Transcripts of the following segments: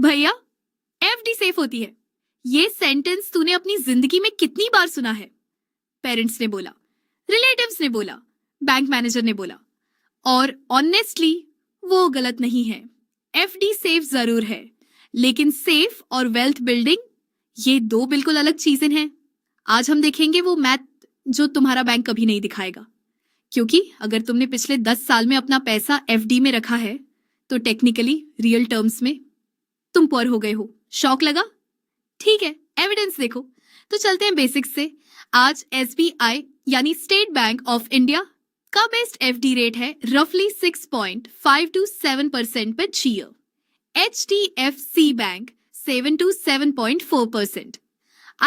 भैया, FD safe होती है। ये सेंटेंस तूने अपनी जिंदगी में कितनी बार सुना है? पेरेंट्स ने बोला, रिलेटिव्स ने बोला, बैंक मैनेजर ने बोला, और ऑनेस्टली वो गलत नहीं है। एफडी सेफ जरूर है, लेकिन सेफ और वेल्थ बिल्डिंग ये दो बिल्कुल अलग चीजें हैं। आज हम देखेंगे वो मैथ जो तुम्हारा बैंक कभी नहीं दिखाएगा, क्योंकि अगर तुमने पिछले 10 साल में अपना पैसा एफडी में रखा है तो टेक्निकली रियल टर्म्स में तुम पुअर हो गए हो। शॉक लगा? ठीक है, एविडेंस देखो। तो चलते हैं बेसिक्स से। आज एसबीआई यानी स्टेट बैंक ऑफ इंडिया का बेस्ट एफडी रेट है रफली 6.5 to 7% per year। HDFC bank 7 to 7.4%,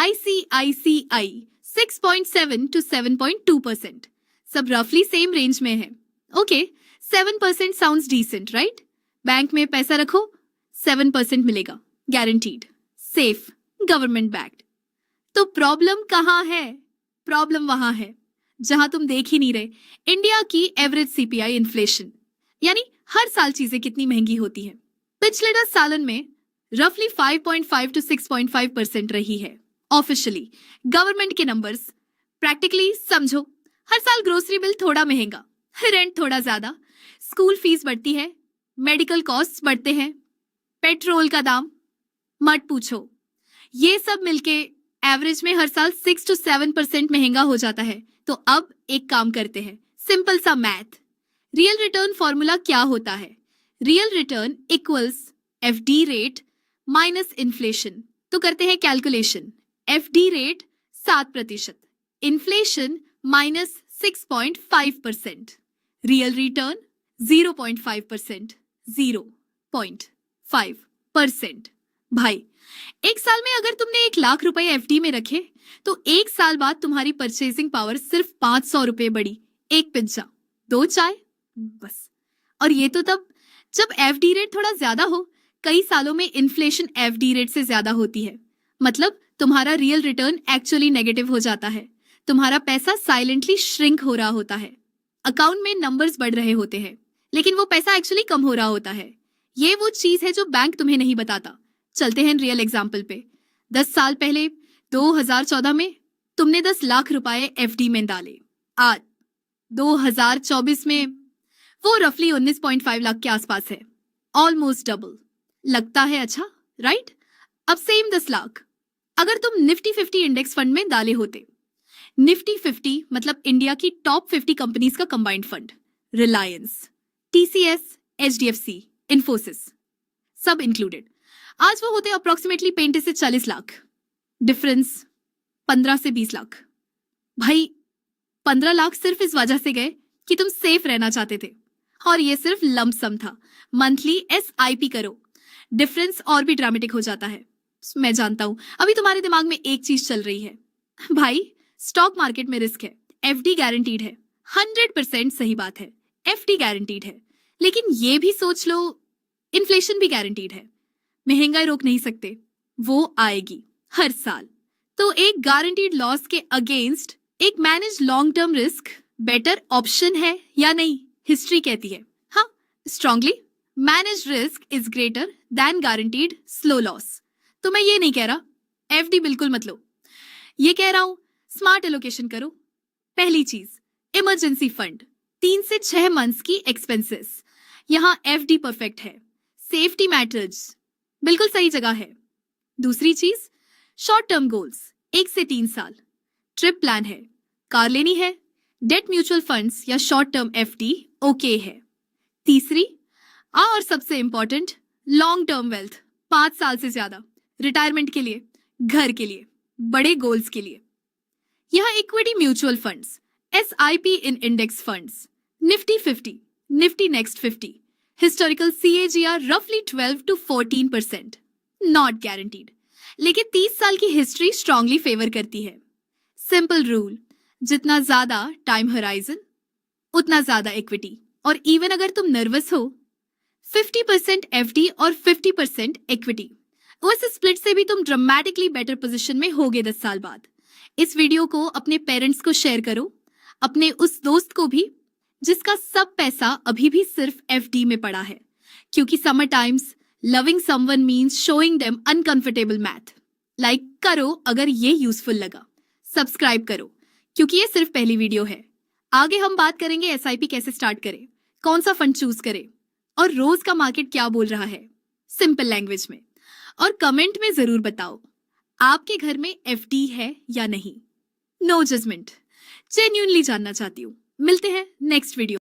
ICICI 6.7 to 7.2%। सब रफली सेम रेंज में है। Okay, 7% sounds decent, right? Bank में पैसा रखो, 7% मिलेगा, गारंटीड, सेफ, गवर्नमेंट बैक्ड। तो प्रॉब्लम कहाँ है? प्रॉब्लम वहां है जहां तुम देख ही नहीं रहे इंडिया की एवरेज सीपीआई इन्फ्लेशन, यानी हर साल चीजें कितनी महंगी होती हैं। पिछले 10 सालन में रफली 5.5 to 6.5% रही है ऑफिशियली। गवर्नमेंट के नंबर्स प्रैक्टिकली समझो, हर साल ग्रोसरी बिल थोड़ा महंगा, रेंट थोड़ा ज्यादा, स्कूल फीस बढ़ती है, मेडिकल कॉस्ट बढ़ते हैं, पेट्रोल का दाम मत पूछो। ये सब मिलके एवरेज में हर साल 6 to 7% महंगा हो जाता है। तो अब एक काम करते हैं, सिंपल सा मैथ। रियल रिटर्न फॉर्मूला क्या होता है? Real return equals FD rate minus inflation. तो करते हैं calculation. FD rate 7%, inflation minus 6.5%, real return 0.5%, 0.5%। भाई, एक साल में अगर तुमने 1 लाख रुपए एफडी में रखे तो 1 साल बाद तुम्हारी परचेजिंग पावर सिर्फ 500 रुपए बढ़ी। 1 पिज्जा, 2 चाय, बस। और ये तो तब जब एफडी रेट थोड़ा ज्यादा हो। कई सालों में इन्फ्लेशन एफडी रेट से ज्यादा होती है, मतलब तुम्हारा रियल रिटर्न एक्चुअली नेगेटिव हो जाता है। तुम्हारा पैसा साइलेंटली श्रिंक हो रहा होता है। अकाउंट में नंबर्स बढ़ रहे होते हैं, लेकिन वो पैसा एक्चुअली कम हो रहा होता है। ये वो चीज है जो बैंक तुम्हें नहीं बताता। चलते हैं रियल एग्जाम्पल पे। 10 साल पहले 2014 में तुमने 10 लाख रुपए एफडी में डाले। आज 2024 में वो रफली 19.5 लाख के आसपास है, ऑलमोस्ट डबल। लगता है अच्छा, राइट? अब सेम 10 लाख अगर तुम निफ्टी 50 इंडेक्स फंड में डाले होते। निफ्टी 50 मतलब इंडिया की टॉप 50 कंपनीज का combined fund, Reliance, TCS, HDFC, Infosys सब इंक्लूडेड। आज वो होते अप्रोक्सीमेटली 35 से 40 लाख। डिफरेंस 15 से 20 लाख। भाई, 15 लाख सिर्फ इस वजह से गए कि तुम सेफ रहना चाहते थे, और ये सिर्फ लंप सम था। मंथली SIP करो, डिफरेंस और भी ड्रामेटिक हो जाता है। मैं जानता हूं अभी तुम्हारे दिमाग में एक चीज चल रही है, भाई स्टॉक मार्केट में रिस्क है, एफडी गारंटीड है। 100% सही बात है, एफडी गारंटीड है, लेकिन ये भी सोच लो इन्फ्लेशन भी गारंटीड है। महंगाई रोक नहीं सकते, वो आएगी हर साल। तो एक गारंटीड लॉस के अगेंस्ट एक manage long term risk better option है या नहीं? हिस्ट्री कहती है, हाँ, strongly manage risk is greater than guaranteed slow loss. तो मैं ये नहीं कह रहा एफडी बिल्कुल मत लो, ये कह रहा हूं स्मार्ट एलोकेशन करो। पहली चीज, इमरजेंसी फंड, 3 से 6 मंथ्स की एक्सपेंसेस, यहां एफडी परफेक्ट है। सेफ्टी मैटर्स बिल्कुल सही जगह है। दूसरी चीज, शॉर्ट टर्म गोल्स, 1 से 3 साल, ट्रिप प्लान है, कार लेनी है, डेट म्यूचुअल फंड्स या शॉर्ट टर्म एफडी ओके है। तीसरी और सबसे इंपॉर्टेंट, लॉन्ग टर्म वेल्थ, 5 साल से ज्यादा, रिटायरमेंट के लिए, घर के लिए, बड़े गोल्स के लिए। यह equity mutual funds, SIP in index funds, Nifty 50, Nifty next 50, historical CAGR रफली 12 to 14%, नॉट गारंटीड, लेकिन 30 साल की हिस्ट्री स्ट्रांगली फेवर करती है। सिंपल रूल, जितना ज्यादा टाइम होराइजन उतना ज्यादा इक्विटी। और इवन अगर तुम नर्वस हो, 50% एफडी और 50% इक्विटी, उस स्प्लिट से भी तुम ड्रामेटिकली बेटर पोजीशन में होगे 10 साल बाद। इस वीडियो को अपने पेरेंट्स को शेयर करो, अपने उस दोस्त को भी जिसका सब पैसा अभी भी सिर्फ एफडी में पड़ा है, क्योंकि summer times, loving someone means showing them uncomfortable math. Like करो अगर ये यूजफुल लगा, सब्सक्राइब करो क्योंकि ये सिर्फ पहली वीडियो है। आगे हम बात करेंगे एसआईपी कैसे स्टार्ट करें, कौन सा फंड चूज करें और रोज का मार्केट क्या बोल रहा है सिंपल लैंग्वेज में। और कमेंट में जरूर बताओ आपके घर में एफडी है या नहीं। नो जजमेंट, जेन्युइनली जानना चाहती हूँ। मिलते हैं नेक्स्ट वीडियो।